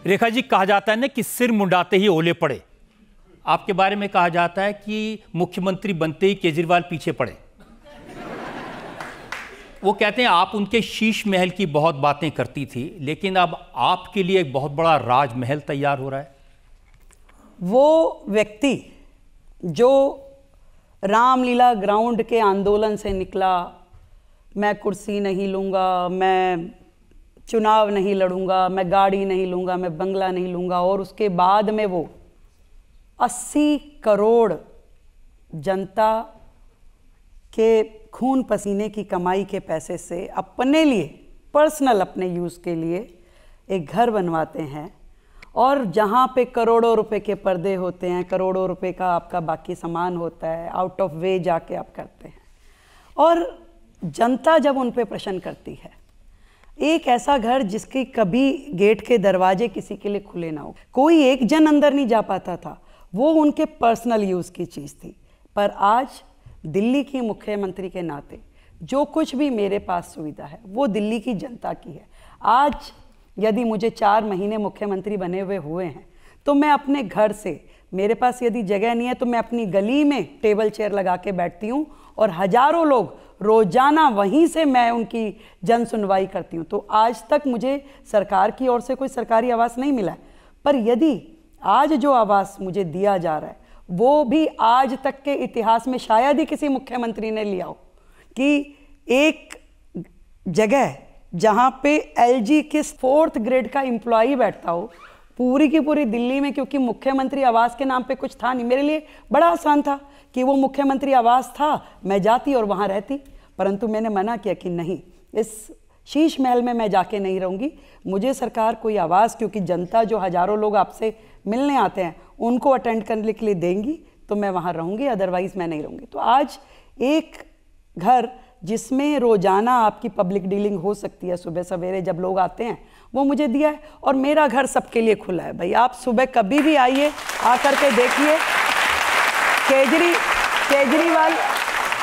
रेखा जी, कहा जाता है ना कि सिर मुंडाते ही ओले पड़े। आपके बारे में कहा जाता है कि मुख्यमंत्री बनते ही केजरीवाल पीछे पड़े। वो कहते हैं आप उनके शीश महल की बहुत बातें करती थी, लेकिन अब आपके लिए एक बहुत बड़ा राजमहल तैयार हो रहा है। वो व्यक्ति जो रामलीला ग्राउंड के आंदोलन से निकला, मैं कुर्सी नहीं लूँगा, मैं चुनाव नहीं लड़ूंगा, मैं गाड़ी नहीं लूँगा, मैं बंगला नहीं लूँगा, और उसके बाद में वो 80 करोड़ जनता के खून पसीने की कमाई के पैसे से अपने लिए, पर्सनल अपने यूज़ के लिए एक घर बनवाते हैं, और जहाँ पे करोड़ों रुपए के पर्दे होते हैं, करोड़ों रुपए का आपका बाकी सामान होता है, आउट ऑफ वे जाके आप करते हैं, और जनता जब उन पे प्रश्न करती है, एक ऐसा घर जिसकी कभी गेट के दरवाजे किसी के लिए खुले ना हो, कोई एक जन अंदर नहीं जा पाता था, वो उनके पर्सनल यूज़ की चीज़ थी। पर आज दिल्ली की मुख्यमंत्री के नाते जो कुछ भी मेरे पास सुविधा है वो दिल्ली की जनता की है। आज यदि मुझे 4 महीने मुख्यमंत्री बने हुए हैं तो मैं अपने घर से, मेरे पास यदि जगह नहीं है तो मैं अपनी गली में टेबल चेयर लगा के बैठती हूँ, और हजारों लोग रोजाना वहीं से मैं उनकी जन सुनवाई करती हूँ। तो आज तक मुझे सरकार की ओर से कोई सरकारी आवास नहीं मिला है, पर यदि आज जो आवास मुझे दिया जा रहा है वो भी आज तक के इतिहास में शायद ही किसी मुख्यमंत्री ने लिया हो, कि एक जगह जहाँ पे एलजी के 4th ग्रेड का एम्प्लॉई बैठता हो पूरी की पूरी दिल्ली में, क्योंकि मुख्यमंत्री आवास के नाम पे कुछ था नहीं। मेरे लिए बड़ा आसान था कि वो मुख्यमंत्री आवास था, मैं जाती और वहाँ रहती, परंतु मैंने मना किया कि नहीं, इस शीश महल में मैं जाके नहीं रहूँगी, मुझे सरकार कोई आवास, क्योंकि जनता जो हजारों लोग आपसे मिलने आते हैं उनको अटेंड करने के लिए देंगी तो मैं वहाँ रहूँगी, अदरवाइज़ मैं नहीं रहूँगी। तो आज एक घर जिसमें रोज़ाना आपकी पब्लिक डीलिंग हो सकती है, सुबह सवेरे जब लोग आते हैं, वो मुझे दिया है, और मेरा घर सबके लिए खुला है। भाई आप सुबह कभी भी आइए, आकर के देखिए।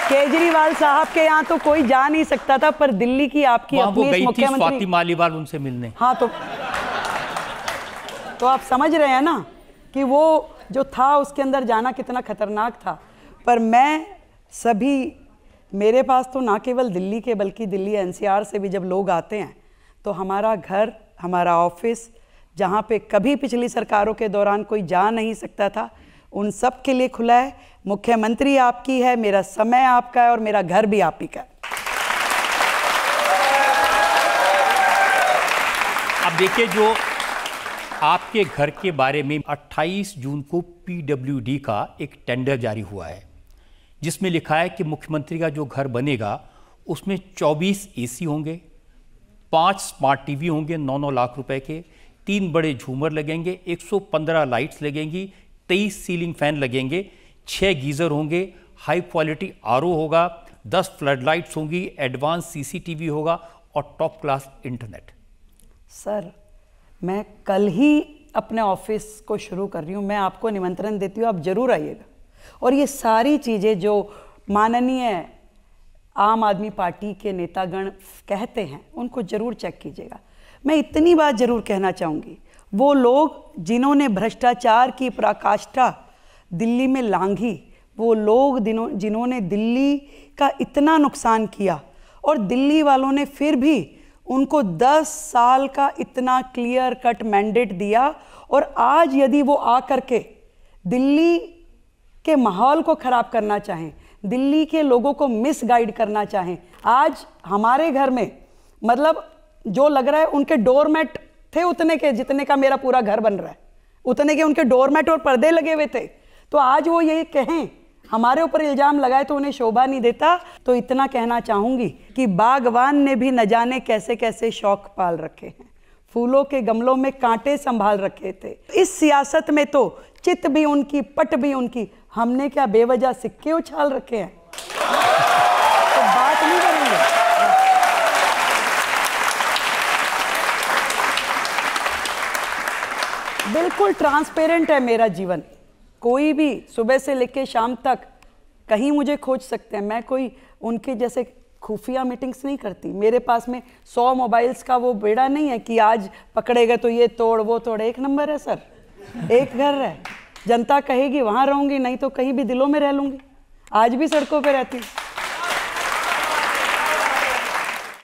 केजरीवाल साहब के यहाँ तो कोई जा नहीं सकता था, पर दिल्ली की आपकी अपनी मुख्यमंत्री स्वाति मालीवाल उनसे मिलने, हाँ, तो आप समझ रहे हैं ना कि वो जो था उसके अंदर जाना कितना खतरनाक था। पर मैं सभी, मेरे पास तो ना केवल दिल्ली के बल्कि दिल्ली एनसीआर से भी जब लोग आते हैं तो हमारा घर, हमारा ऑफिस, जहाँ पे कभी पिछली सरकारों के दौरान कोई जा नहीं सकता था, उन सब के लिए खुला है। मुख्यमंत्री आपकी है, मेरा समय आपका है, और मेरा घर भी आप ही का है। अब देखिए, जो आपके घर के बारे में 28 जून को पीडब्ल्यूडी का एक टेंडर जारी हुआ है, जिसमें लिखा है कि मुख्यमंत्री का जो घर बनेगा उसमें 24 एसी होंगे, 5 स्मार्ट टीवी होंगे 9-9 लाख रुपए के, 3 बड़े झूमर लगेंगे, 115 लाइट्स लगेंगी, 23 सीलिंग फैन लगेंगे, 6 गीज़र होंगे, हाई क्वालिटी आरओ होगा, 10 फ्लड लाइट्स होंगी, एडवांस सीसीटीवी होगा और टॉप क्लास इंटरनेट। सर, मैं कल ही अपने ऑफिस को शुरू कर रही हूँ, मैं आपको निमंत्रण देती हूँ, आप जरूर आइएगा, और ये सारी चीज़ें जो माननीय आम आदमी पार्टी के नेतागण कहते हैं उनको जरूर चेक कीजिएगा। मैं इतनी बात जरूर कहना चाहूँगी, वो लोग जिन्होंने भ्रष्टाचार की पराकाष्ठा दिल्ली में लांघी, वो लोग जिन्होंने दिल्ली का इतना नुकसान किया, और दिल्ली वालों ने फिर भी उनको 10 साल का इतना क्लियर कट मैंडेट दिया, और आज यदि वो आकर के दिल्ली के माहौल को ख़राब करना चाहें, दिल्ली के लोगों को मिसगाइड करना चाहें, आज हमारे घर में मतलब जो लग रहा है उनके डोरमेट थे उतने के जितने का मेरा पूरा घर बन रहा है, उतने के उनके डोरमेट और पर्दे लगे हुए थे, तो आज वो ये कहें, हमारे ऊपर इल्ज़ाम लगाए तो उन्हें शोभा नहीं देता। तो इतना कहना चाहूँगी कि बागवान ने भी न जाने कैसे कैसे शौक पाल रखे हैं, फूलों के गमलों में कांटे संभाल रखे थे। इस सियासत में तो चित भी उनकी, पट भी उनकी, हमने क्या बेवजह सिक्के उछाल रखे हैं? तो बात नहीं करेंगे। बिल्कुल ट्रांसपेरेंट है मेरा जीवन, कोई भी सुबह से लेकर शाम तक कहीं मुझे खोज सकते हैं। मैं कोई उनके जैसे खुफिया मीटिंग्स नहीं करती। मेरे पास में 100 मोबाइल्स का वो बेड़ा नहीं है कि आज पकड़े गए तो ये तोड़ वो तोड़। एक नंबर है सर, एक घर है, जनता कहेगी वहाँ रहूँगी, नहीं तो कहीं भी दिलों में रह लूँगी। आज भी सड़कों पे रहती।